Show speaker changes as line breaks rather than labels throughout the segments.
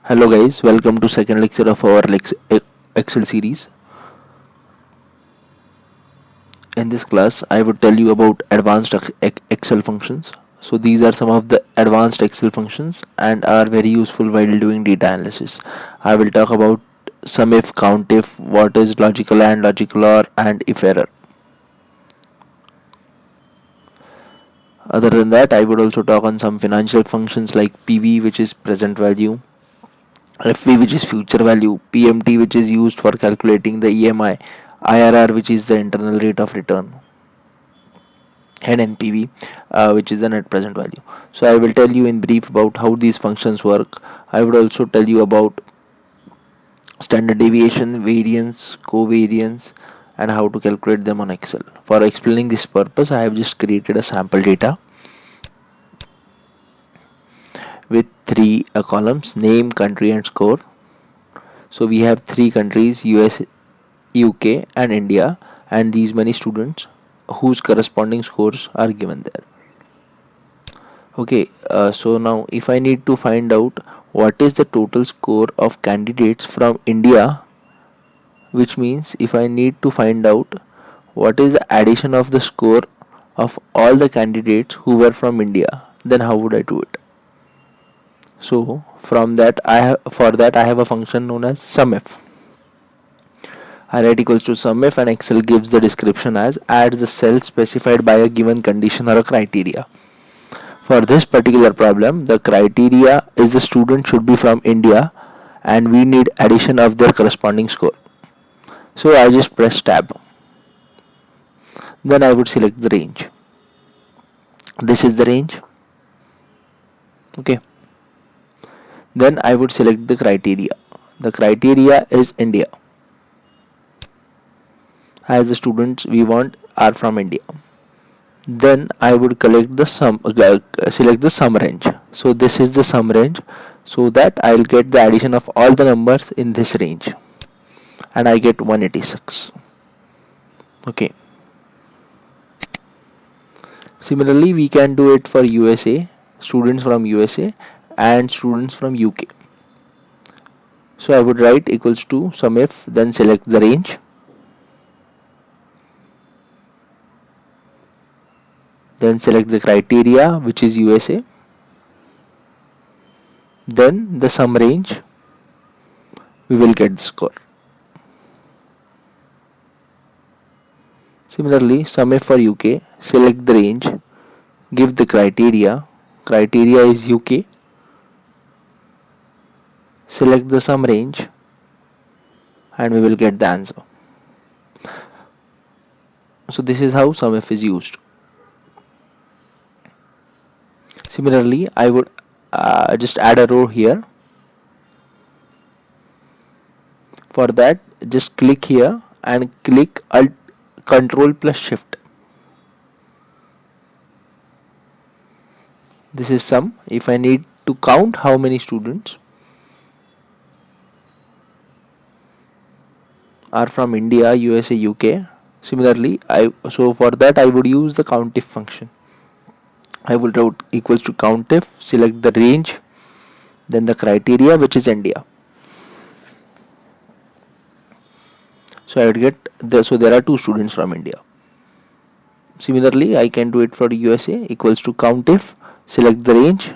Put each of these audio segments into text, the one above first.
Hello guys, welcome to second lecture of our Excel series. In this class, I would tell you about advanced Excel functions. So these are some of the advanced Excel functions and are very useful while doing data analysis. I will talk about sum if, count if, what is logical and logical or, and if error. Other than that, I would also talk on some financial functions like PV, which is present value, FV, which is future value, PMT, which is used for calculating the EMI, IRR, which is the internal rate of return, and NPV, which is the net present value. So I will tell you in brief about how these functions work. I would also tell you about standard deviation, variance, covariance, and how to calculate them on Excel. For explaining this purpose, I have just created a sample data with three columns: name, country, and score. So we have three countries: US, UK, and India, and these many students whose corresponding scores are given there. Okay, so now if I need to find out what is the total score of candidates from India, which means if I need to find out what is the addition of the score of all the candidates who were from India, then how would I do it? So from that I have for that I have a function known as sumif. I write equals to sumif and Excel gives the description as adds the cell specified by a given condition or a criteria. For this particular problem, the criteria is the student should be from India and we need addition of their corresponding score. So I just press tab. Then I would select the range. This is the range. Okay. Then I would select the criteria. The criteria is India, as the students we want are from India. Then I would collect the select the sum range. So this is the sum range, so that I'll get the addition of all the numbers in this range, and I get 186. Okay. Similarly, we can do it for USA, students from USA and students from UK. So I would write equals to sumif, then select the range, then select the criteria, which is USA, then the sum range, we will get the score. Similarly, sumif for UK, select the range, give the criteria is UK, select the sum range, and we will get the answer. So this is how sumif is used. Similarly, I would just add a row here. For that, just click here and click Alt Control plus Shift. This is sum. If I need to count how many students are from India, USA, UK. Similarly, so for that I would use the COUNTIF function. I would write equals to COUNTIF, select the range, then the criteria, which is India. So I would get so there are two students from India. Similarly, I can do it for USA equals to COUNTIF, select the range,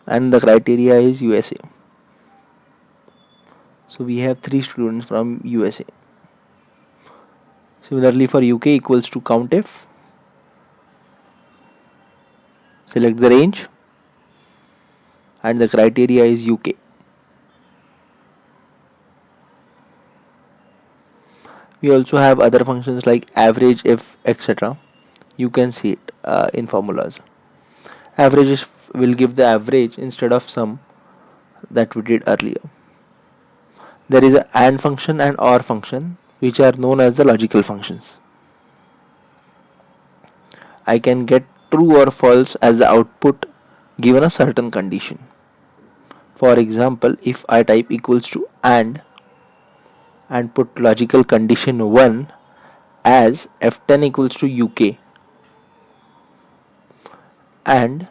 and the criteria is USA. So we have three students from USA. Similarly, for UK equals to COUNTIF, select the range, and the criteria is UK. We also have other functions like average, if, etc. You can see it in formulas. Average will give the average instead of sum that we did earlier. There is a AND function and OR function, which are known as the logical functions. I can get true or false as the output given a certain condition. For example, if I type equals to and put logical condition 1 as F10 equals to UK and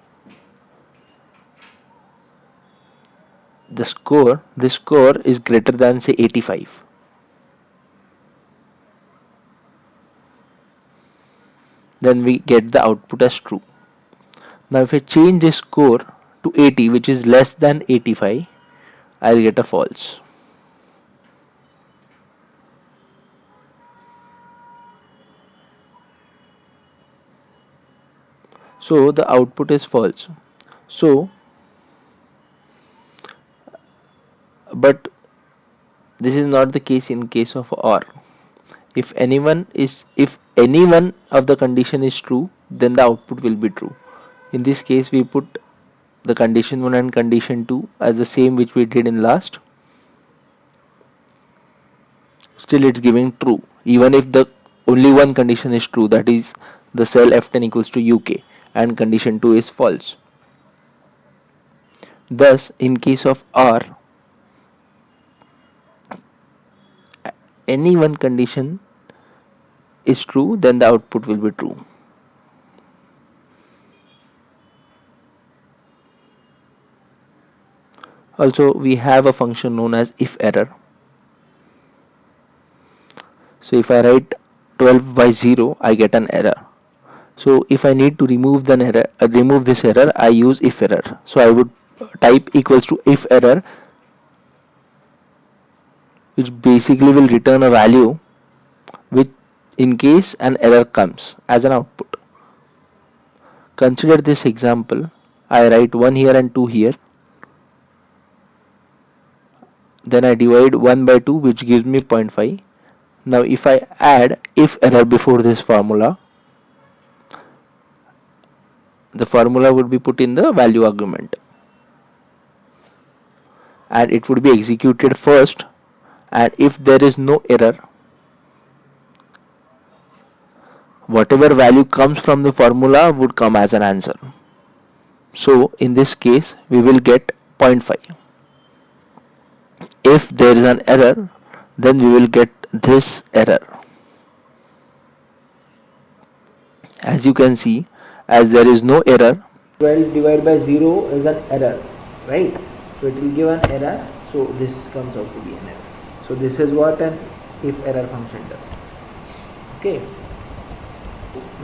this score is greater than say 85, then we get the output as true. Now if I change this score to 80, which is less than 85, I'll get a false. So the output is false. So, but this is not the case in case of OR. If any one of the condition is true, then the output will be true. In this case, we put the condition 1 and condition 2 as the same which we did in last. Still it's giving true, even if the only one condition is true, that is the cell F10 equals to UK, and condition 2 is false. Thus, in case of OR, any one condition is true, then the output will be true. Also, we have a function known as if error. So if I write 12 by 0, I get an error. So if I need to remove this error, I use if error. So I would type equals to if error, which basically will return a value which in case an error comes as an output. Consider this example. I write 1 here and 2 here. Then I divide 1 by 2, which gives me 0.5. Now if I add if error before this formula, the formula would be put in the value argument, and it would be executed first, and if there is no error, whatever value comes from the formula would come as an answer. So in this case we will get zero point 0.5. If there is an error, then we will get this error. As you can see, as there is no error,
12 divided by 0 is an error, right? So it will give an error, so this comes out to be an error. So this is what an if error function does. Okay,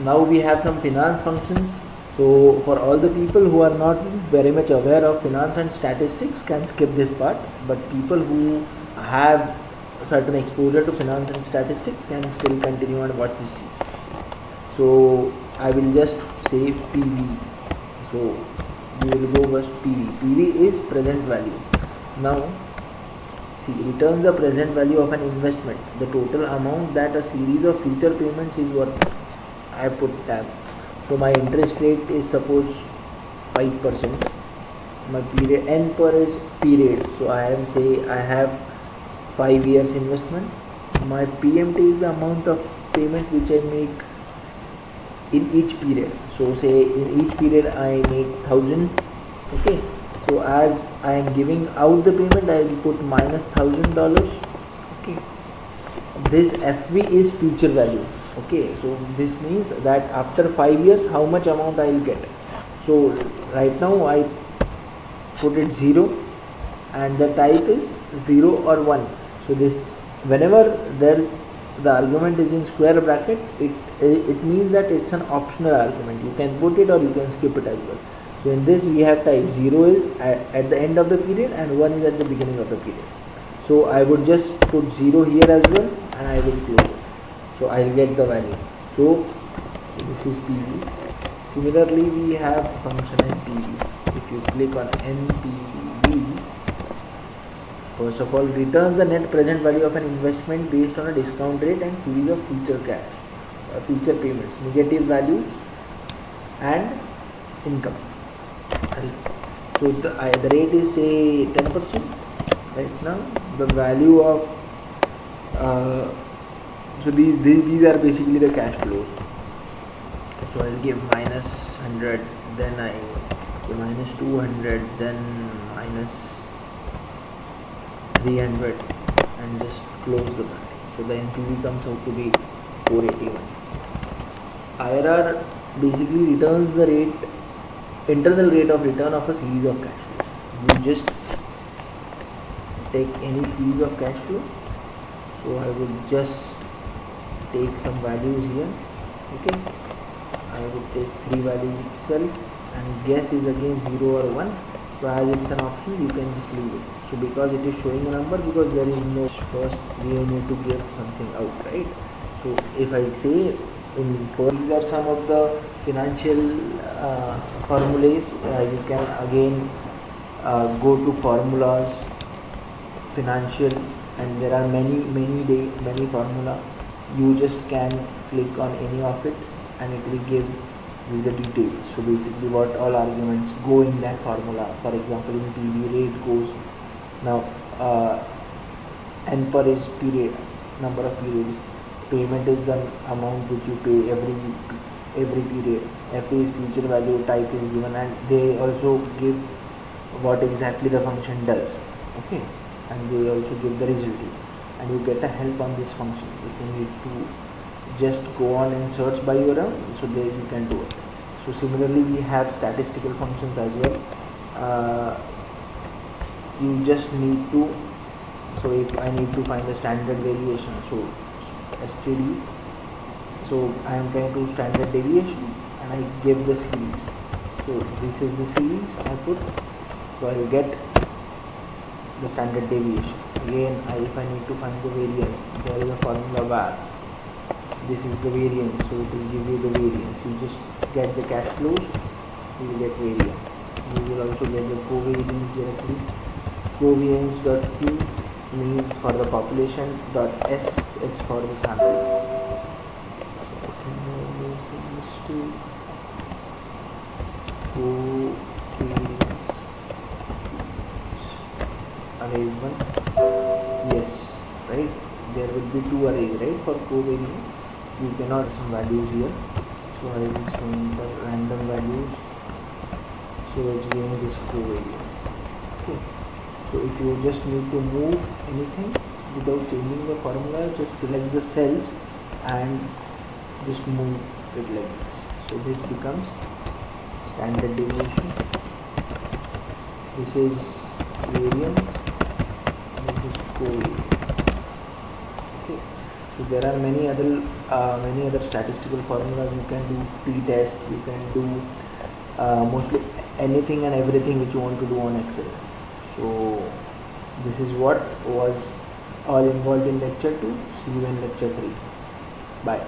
now we have some finance functions. So for all the people who are not very much aware of finance and statistics can skip this part, but people who have certain exposure to finance and statistics can still continue and watch this. So I will just say PV. So we will go first PV. PV is present value. Now see, returns the present value of an investment, the total amount that a series of future payments is worth. I put tab. So my interest rate is suppose 5%. My period N per is periods. So I am say I have 5 years investment. My PMT is the amount of payment which I make in each period. So say in each period I make 1000. Okay. So as I am giving out the payment, I will put minus $1000. Okay. This FV is future value. Okay, so this means that after 5 years how much amount I will get. So right now I put it 0 and the type is 0 or 1. So this, whenever the argument is in square bracket, it means that it's an optional argument. You can put it or you can skip it as well. So in this we have type 0 is at the end of the period and 1 is at the beginning of the period. So I would just put 0 here as well and I will close it. So I will get the value. So this is PV. Similarly, we have function NPV. If you click on NPV, first of all, returns the net present value of an investment based on a discount rate and series of future future payments, negative values, and income. So the rate is say 10%. Right now, the value of so these are basically the cash flows. So I'll give minus 100, then I say minus 200, then minus 300, and just close the bracket. So the NPV comes out to be 481. IRR basically returns the internal rate of return of a series of cash flows. You just take any series of cash flow. So I will just take some values here. Okay, I will take 3 values itself, and guess is again 0 or 1. So as it's an option, you can just leave it. So because it is showing a number, because there is no first, we need to give something out, right? So if I say these are some of the financial formulas. You can again go to formulas, financial, and there are many formula. You just can click on any of it and it will give you the details. So basically what all arguments go in that formula. For example, in PV rate goes now n per is period, number of periods. Payment is the amount which you pay every period. FA is future value, type is given, and they also give what exactly the function does. Okay, and they also give the result, and you get a help on this function. If you need to just go on and search by your own, so there you can do it. So similarly, we have statistical functions as well. You just need to, so if I need to find the standard variation, so STD, so I am trying to standard deviation and I give the series. So this is the series I put, so I will get the standard deviation. Again, if I need to find the variance, there is a formula bar. This is the variance, so it will give you the variance. You just get the cash flows, you will get variance. You will also get the covariance directly. Covariance.q means for the population, .s it's for the sample. Array 1, yes, right, there will be 2 arrays, right, for covariance. You cannot some values here, so I will send the random values, so it's giving this covariance. Okay, so if you just need to move anything without changing the formula, just select the cells and just move it like this. So this becomes standard deviation, this is variance, and this is covariance. Okay, so there are many other statistical formulas. You can do t-test, you can do mostly anything and everything which you want to do on Excel. So this is what was all involved in lecture 2. See you in lecture 3. Bye.